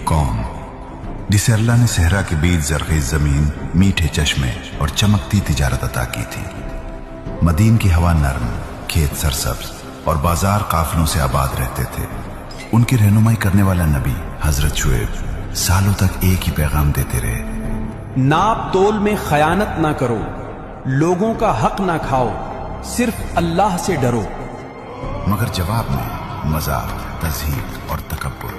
कौम जिसे अल्लाह ने सहरा के बीच जरखेज जमीन, मीठे चश्मे और चमकती तिजारत अता की थी। मदीन की हवा नर्म, खेत सरसब्ज और बाजार काफिलों से आबाद रहते थे। उनकी रहनुमाई करने वाला नबी हजरत शुएब सालों तक एक ही पैगाम देते रहे। नाप तोल में खयानत ना करो, लोगों का हक ना खाओ, सिर्फ अल्लाह से डरो। मगर जवाब में मजाक, तज़हीक और तकब्बुर।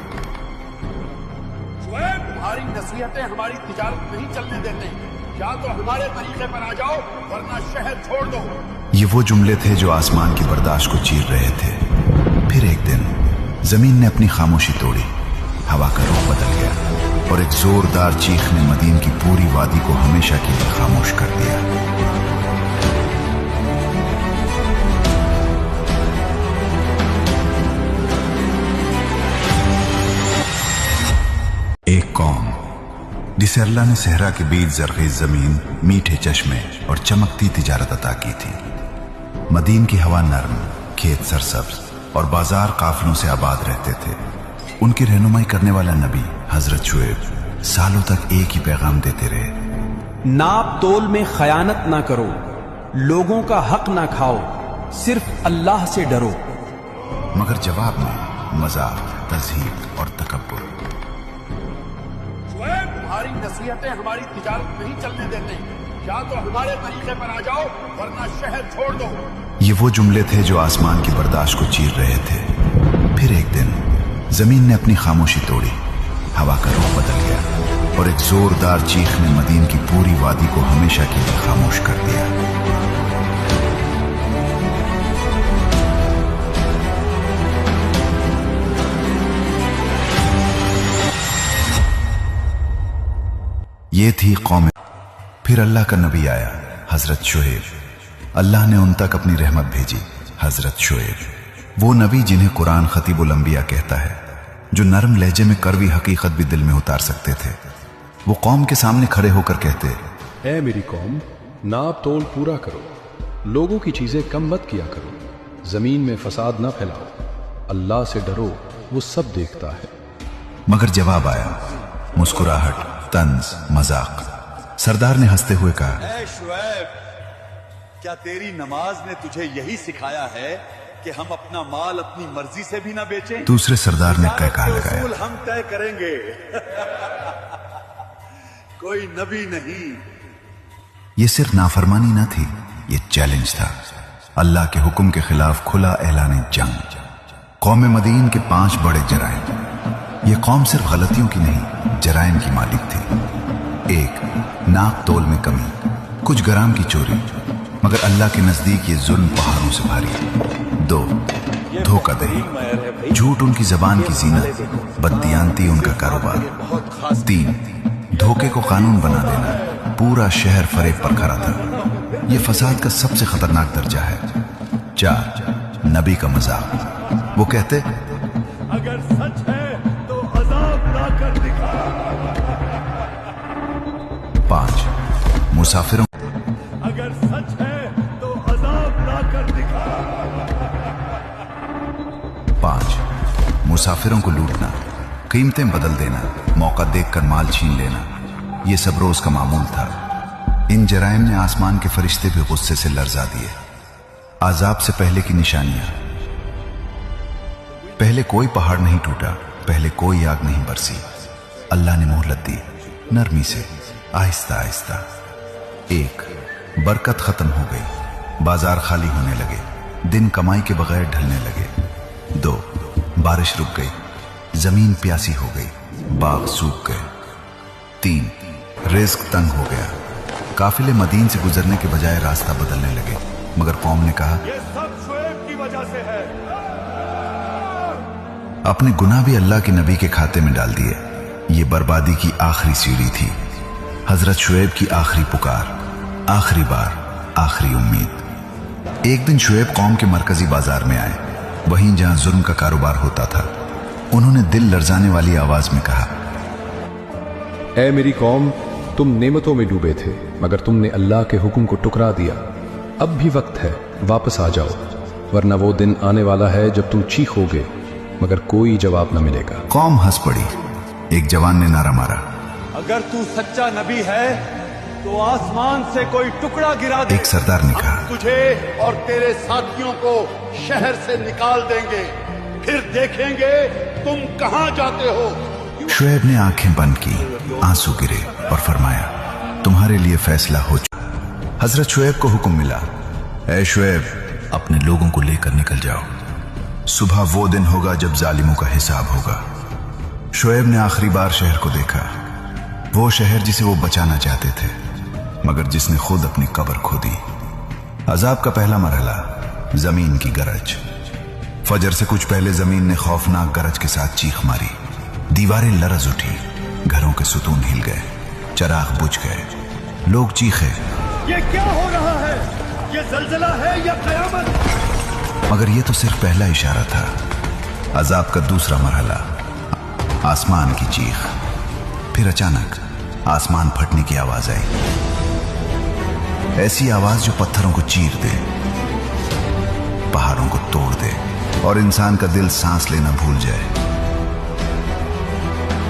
शुएब, तुम्हारी नसीहतें हमारी तिजारत नहीं चलने देते। या तो हमारे तरीके पर आ जाओ वरना शहर छोड़ दो। ये वो जुमले थे जो आसमान की बर्दाश्त को चीर रहे थे। फिर एक दिन जमीन ने अपनी खामोशी तोड़ी, हवा का रुख बदल गया और एक जोरदार चीख ने मदीन की पूरी वादी को हमेशा के लिए खामोश कर दिया। एक कौम जिसे अल्लाह ने सहरा के बीच जरखेज जमीन, मीठे चश्मे और चमकती तिजारत अता की थी। मदीन की हवा नर्म, खेत सरसब्ज और बाजार काफिलों से आबाद रहते थे। उनकी रहनुमाई करने वाला नबी हजरत शुएब सालों तक एक ही पैगाम देते रहे। नाप तोल में खयानत ना करो, लोगों का हक ना खाओ, सिर्फ अल्लाह से डरो। मगर जवाब में मजाक, तज़हीक और तकब्बुर। शुएब, तुम्हारी नसीहतें हमारी तिजारत नहीं चलने देते। या तो हमारे तरीके पर आ जाओ वरना शहर छोड़ दो। ये वो जुमले थे जो आसमान की बर्दाश्त को चीर रहे थे। फिर एक दिन जमीन ने अपनी खामोशी तोड़ी, हवा का रुख बदल गया और एक जोरदार चीख ने मदीन की पूरी वादी को हमेशा के लिए खामोश कर दिया। ये थी कौम। फिर अल्लाह का नबी आया हजरत शुएब। अल्लाह ने उन तक अपनी रहमत भेजी, हजरत शुएब, वो नबी जिन्हें कुरान खतीबुल अंबिया कहता है, जो नरम लहजे में कड़वी हकीकत भी दिल में उतार सकते थे। वो कौम के सामने खड़े होकर कहते, ऐ मेरी कौम, नाप तोल पूरा करो, लोगों की चीजें कम मत किया करो, जमीन में फसाद न फैलाओ, अल्लाह से डरो, वो सब देखता है। मगर जवाब आया मुस्कुराहट, तंज, मजाक। सरदार ने हंसते हुए कहा, ऐ शुएब, क्या तेरी नमाज ने तुझे यही सिखाया है कि हम अपना माल अपनी मर्जी से भी ना बेचें? दूसरे सरदार ने कहा लगाया, हम तय करेंगे। कोई नबी नहीं। ये सिर्फ नाफरमानी न थी, ये चैलेंज था। अल्लाह के हुक्म के खिलाफ खुला ऐलान जंग। कौम मदीन के 5 बड़े जराइम। ये कौम सिर्फ गलतियों की नहीं, जराइम की मालिक थी। 1, नाप तोल में कमी, कुछ ग्राम की चोरी, मगर अल्लाह के नजदीक ये जुल्म पहाड़ों से भारी। 2, धोखाधड़ी, झूठ उनकी जबान की जीनत, बददियानती उनका कारोबार। 3, धोखे को कानून बना देना, पूरा शहर फरेब पर खड़ा था। ये फसाद का सबसे खतरनाक दर्जा है। 4, नबी का मजाक। वो कहते, अगर सच है तो अजाब लाकर दिखा। 5, मुसाफिरों। अगर सच है तो अजाब लाकर दिखा। 5, मुसाफिरों को लूटना, कीमतें बदल देना, मौका देखकर माल छीन लेना, ये सब रोज का मामूल था। इन जराइम ने आसमान के फरिश्ते भी गुस्से से लर्जा दिए। आजाब से पहले की निशानियां। पहले कोई पहाड़ नहीं टूटा, पहले कोई आग नहीं बरसी। अल्लाह ने मोहलत दी, नरमी से, आहिस्ता आहिस्ता। 1, बरकत खत्म हो गई, बाजार खाली होने लगे, दिन कमाई के बगैर ढलने लगे। 2, बारिश रुक गई, जमीन प्यासी हो गई, बाग सूख गए। 3, रिज्क तंग हो गया, काफिले मदीन से गुजरने के बजाय रास्ता बदलने लगे। मगर कौम ने कहा, ये सब शुएब की वजह से है। अपने गुनाह भी अल्लाह के नबी के खाते में डाल दिए। ये बर्बादी की आखिरी सीढ़ी थी, हजरत शुएब की आखिरी पुकार, आखिरी बार, आखिरी उम्मीद। एक दिन शुएब कौम के मरकजी बाजार में आए, वहीं जहां जुर्म का कारोबार होता था। उन्होंने दिल लर्जाने वाली आवाज में कहा, ऐ मेरी कौम, तुम नेमतों में डूबे थे, मगर तुमने अल्लाह के हुक्म को टुकरा दिया। अब भी वक्त है, वापस आ जाओ, वरना वो दिन आने वाला है जब तुम चीखोगे मगर कोई जवाब न मिलेगा। कौम हंस पड़ी, एक जवान ने नारा मारा, अगर तू सच्चा नबी है तो आसमान से कोई टुकड़ा गिरा दे। एक सरदार ने कहा, तुझे और तेरे साथियों को शहर से निकाल देंगे, फिर देखेंगे तुम कहां जाते हो। शुएब ने आंखें बंद की, आंसू गिरे और फरमाया, तुम्हारे लिए फैसला हो चुका। हजरत शुएब को हुक्म मिला, ऐ शुएब, अपने लोगों को लेकर निकल जाओ, सुबह वो दिन होगा जब जालिमों का हिसाब होगा। शुएब ने आखिरी बार शहर को देखा, वो शहर जिसे वो बचाना चाहते थे मगर जिसने खुद अपनी कब्र खोदी। अजाब का पहला मरहला, जमीन की गरज। फजर से कुछ पहले जमीन ने खौफनाक गरज के साथ चीख मारी, दीवारें लरज उठी, घरों के सुतून हिल गए, चराग बुझ गए, लोग चीखे, ये क्या हो रहा है? ये जलजला है या कयामत? मगर ये तो सिर्फ पहला इशारा था। अजाब का दूसरा मरहला, आसमान की चीख। फिर अचानक आसमान फटने की आवाज आई, ऐसी आवाज जो पत्थरों को चीर दे, पहाड़ों को तोड़ दे और इंसान का दिल सांस लेना भूल जाए।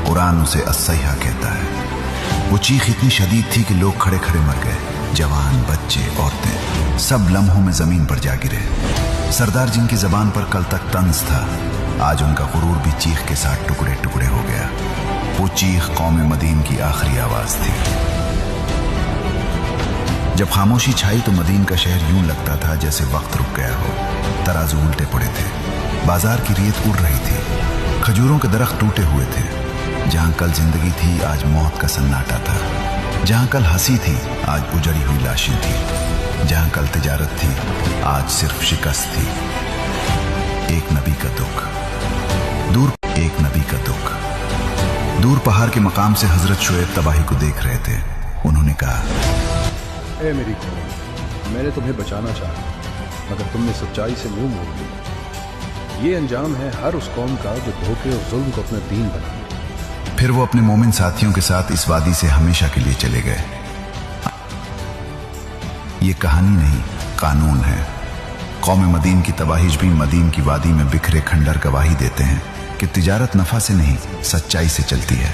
कुरान उसे अस्सैहा कहता है। वो चीख इतनी शदीद थी कि लोग खड़े खड़े मर गए, जवान, बच्चे, औरतें, सब लम्हों में जमीन पर जा गिरे। सरदार जिनकी जबान पर कल तक तंज था, आज उनका गुरूर भी चीख के साथ टुकड़े टुकड़े हो गया। वो चीख कौम मदीन की आखिरी आवाज थी। जब खामोशी छाई तो मदीन का शहर यूं लगता था जैसे वक्त रुक गया हो। तराजू उल्टे पड़े थे, बाजार की रेत उड़ रही थी, खजूरों के दरख्त टूटे हुए थे। जहां कल जिंदगी थी आज मौत का सन्नाटा था। जहां कल हंसी थी आज उजड़ी हुई लाशें थी। जहां कल तिजारत थी आज सिर्फ शिकस्त थी। एक नबी का दुख दूर, एक नबी का दुख दूर। पहाड़ के मकाम से हजरत शुएब तबाही को देख रहे थे। उन्होंने कहा, ए मेरी कौम, मैंने तुम्हें बचाना चाहा मगर तुमने सच्चाई से मुंह मोड़ लिया। ये अंजाम है हर उस कौम का जो धोखे और जुल्म को अपना दीन बना ले। फिर वो अपने मोमिन साथियों के साथ इस वादी से हमेशा के लिए चले गए। ये कहानी नहीं, कानून है। कौम मदीन की तबाहीश भी मदीन की वादी में बिखरे खंडर गवाही देते हैं कि तिजारत नफा से नहीं, सच्चाई से चलती है।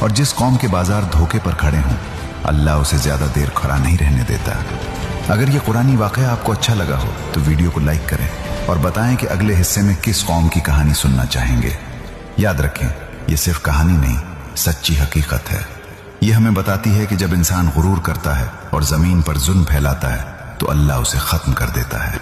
और जिस कौम के बाजार धोखे पर खड़े हों, अल्लाह उसे ज्यादा देर खड़ा नहीं रहने देता। अगर ये कुरानी वाक़या आपको अच्छा लगा हो तो वीडियो को लाइक करें और बताएं कि अगले हिस्से में किस कौम की कहानी सुनना चाहेंगे। याद रखें, ये सिर्फ कहानी नहीं, सच्ची हकीकत है। ये हमें बताती है कि जब इंसान गुरूर करता है और जमीन पर जुल्म फैलाता है तो अल्लाह उसे खत्म कर देता है।